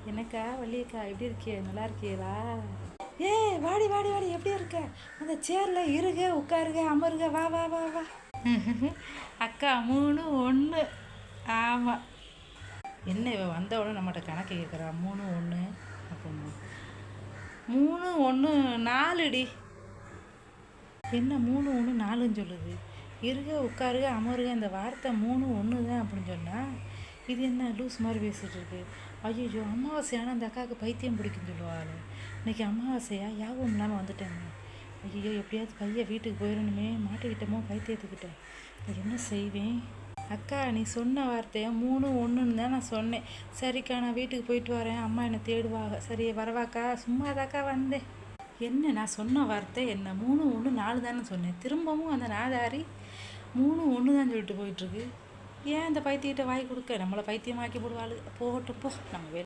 என்னக்கா வள்ளியக்கா எப்படி இருக்கிய? நல்லா இருக்கீங்களா? ஏ, வாடி வாடி வாடி, எப்படி இருக்க? அந்த சேர்ல இருக, உட்காருக, அமருக, வா வா வா வா. அக்கா 3 1. ஆமாம். என்ன இவ வந்தவொடனே நம்மகிட்ட கணக்கு கேட்குறா? 3 1 அப்படின்னு. 3 1 4டி. என்ன 3 1 4ன்னு சொல்லுது? இருக, உட்காருக, அமருக, இந்த வார்த்தை 3 1 தான் அப்படின்னு சொன்னால் இது என்ன லூஸ் மாதிரி பேசிகிட்டு இருக்கு? ஐயோ, அமாவாசையான அந்த அக்காவுக்கு பைத்தியம் பிடிக்குன்னு சொல்லுவாள். இன்றைக்கி அமாவாசையா? யாபம் இல்லாமல் வந்துட்டேங்க. ஐயோ, எப்படியாவது பையன் வீட்டுக்கு போயிடணுமே, மாட்டிக்கிட்டோமோ பைத்தியத்துக்கிட்டேன். என்ன செய்வேன்? அக்கா, நீ சொன்ன வார்த்தையை 3 1ன்னு தான் நான் சொன்னேன். சரிக்கா, நான் வீட்டுக்கு போயிட்டு வரேன், அம்மா என்னை தேடுவாங்க. சரி வரவாக்கா? சும்மா தாக்கா வந்தேன். என்ன நான் சொன்ன வார்த்தை என்ன 3 1 4 தானே சொன்னேன். திரும்பவும் அந்த நாதாரி 3 1 தான் சொல்லிட்டு போயிட்டுருக்கு. ஏன் இந்த பைத்தியத்தை வாங்கி கொடுக்க? நம்மளை பைத்தியமாக்கி போடுவாள். போகட்டும் போ, நம்ம